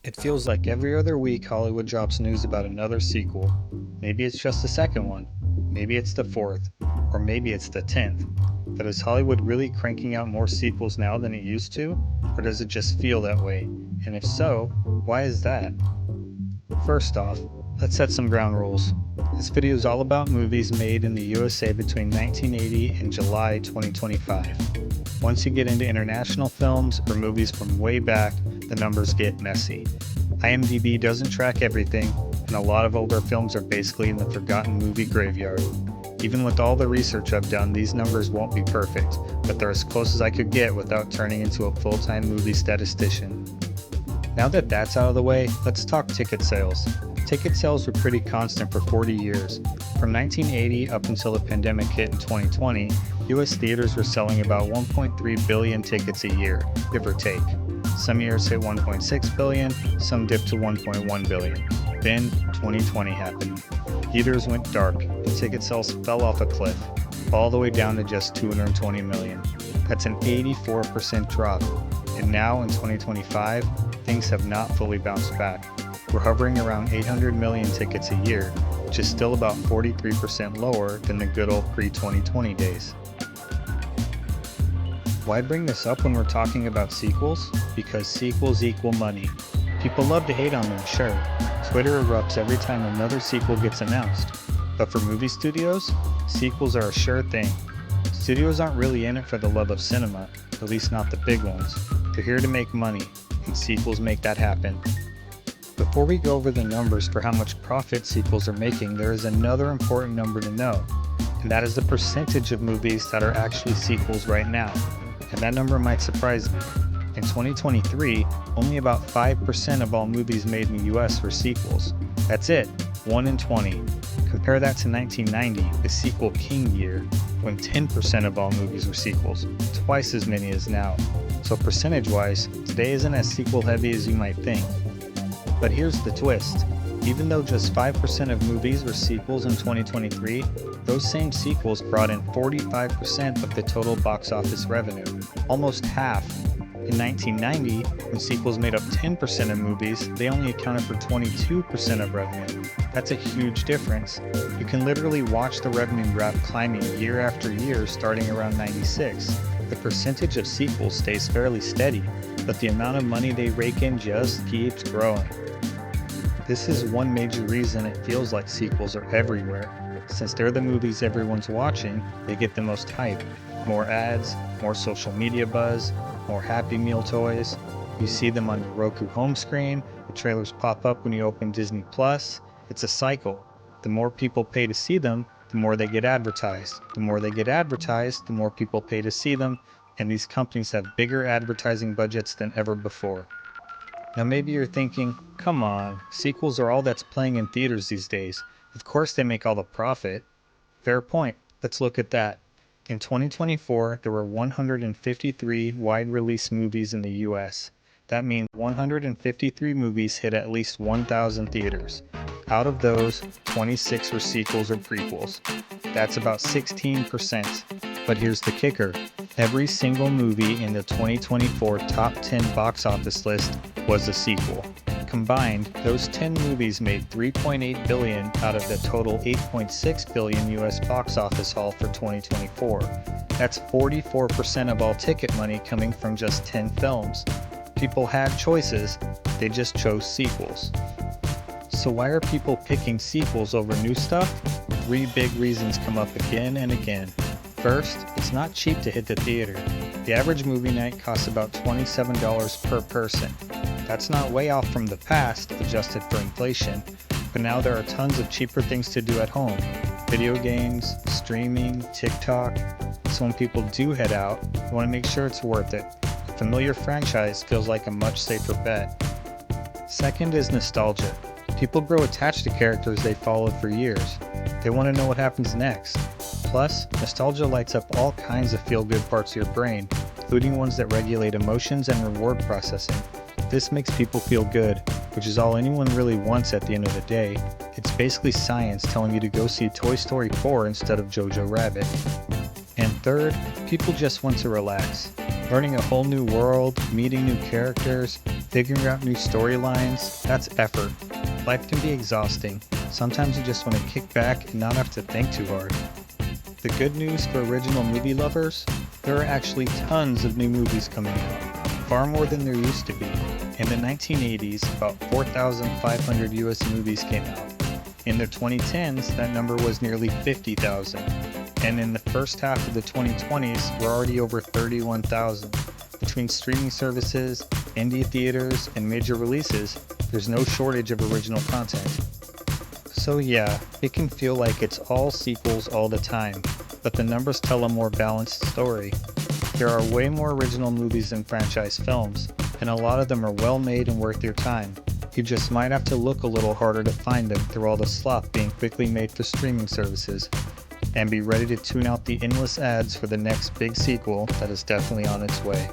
It feels like every other week Hollywood drops news about another sequel. Maybe it's just the second one, maybe it's the fourth, or maybe it's the 10th. But is Hollywood really cranking out more sequels now than it used to? Or does it just feel that way? And if so, why is that? First off, let's set some ground rules. This video is all about movies made in the USA between 1980 and July 2025. Once you get into international films or movies from way back, the numbers get messy. IMDb doesn't track everything, and a lot of older films are basically in the forgotten movie graveyard. Even with all the research I've done, these numbers won't be perfect, but they're as close as I could get without turning into a full-time movie statistician. Now that that's out of the way, let's talk ticket sales. Ticket sales were pretty constant for 40 years. From 1980 up until the pandemic hit in 2020, US theaters were selling about 1.3 billion tickets a year, give or take. Some years hit 1.6 billion, some dipped to 1.1 billion. Then 2020 happened. Theaters went dark, and ticket sales fell off a cliff, all the way down to just 220 million. That's an 84% drop. And now in 2025, things have not fully bounced back. We're hovering around 800 million tickets a year, which is still about 43% lower than the good old pre-2020 days. Why bring this up when we're talking about sequels? Because sequels equal money. People love to hate on them, sure. Twitter erupts every time another sequel gets announced. But for movie studios, sequels are a sure thing. Studios aren't really in it for the love of cinema, at least not the big ones. They're here to make money, and sequels make that happen. Before we go over the numbers for how much profit sequels are making, there is another important number to know, and that is the percentage of movies that are actually sequels right now. And that number might surprise me. In 2023, only about 5% of all movies made in the US were sequels. That's it, 1 in 20. Compare that to 1990, the sequel king year, when 10% of all movies were sequels, twice as many as now. So percentage-wise, today isn't as sequel-heavy as you might think. But here's the twist. Even though just 5% of movies were sequels in 2023, those same sequels brought in 45% of the total box office revenue, almost half. In 1990, when sequels made up 10% of movies, they only accounted for 22% of revenue. That's a huge difference. You can literally watch the revenue graph climbing year after year starting around 96. The percentage of sequels stays fairly steady, but the amount of money they rake in just keeps growing. This is one major reason it feels like sequels are everywhere. Since they're the movies everyone's watching, they get the most hype. More ads, more social media buzz, more Happy Meal toys. You see them on your Roku home screen, the trailers pop up when you open Disney Plus. It's a cycle. The more people pay to see them, the more they get advertised. The more they get advertised, the more people pay to see them, and these companies have bigger advertising budgets than ever before. Now maybe you're thinking, come on, sequels are all that's playing in theaters these days. Of course they make all the profit. Fair point. Let's look at that. In 2024, there were 153 wide-release movies in the US. That means 153 movies hit at least 1,000 theaters. Out of those, 26 were sequels or prequels. That's about 16%. But here's the kicker. Every single movie in the 2024 top 10 box office list was a sequel. Combined, those 10 movies made $3.8 billion out of the total $8.6 billion US box office haul for 2024. That's 44% of all ticket money coming from just 10 films. People had choices, they just chose sequels. So why are people picking sequels over new stuff? 3 big reasons come up again and again. First, it's not cheap to hit the theater. The average movie night costs about $27 per person. That's not way off from the past, adjusted for inflation, but now there are tons of cheaper things to do at home. Video games, streaming, TikTok. So when people do head out, you want to make sure it's worth it. A familiar franchise feels like a much safer bet. Second is nostalgia. People grow attached to characters they followed for years. They want to know what happens next. Plus, nostalgia lights up all kinds of feel-good parts of your brain, including ones that regulate emotions and reward processing. This makes people feel good, which is all anyone really wants at the end of the day. It's basically science telling you to go see Toy Story 4 instead of Jojo Rabbit. And And third, people just want to relax. Learning a whole new world, meeting new characters, figuring out new storylines, that's effort. Life can be exhausting. Sometimes you just want to kick back and not have to think too hard. The good news for original movie lovers, there are actually tons of new movies coming out, far more than there used to be. In the 1980s, about 4,500 US movies came out. In the 2010s, that number was nearly 50,000. And in the first half of the 2020s, we're already over 31,000. Between streaming services, indie theaters, and major releases, there's no shortage of original content. So yeah, it can feel like it's all sequels all the time, but the numbers tell a more balanced story. There are way more original movies than franchise films, and a lot of them are well made and worth your time. You just might have to look a little harder to find them through all the slop being quickly made for streaming services. And be ready to tune out the endless ads for the next big sequel that is definitely on its way.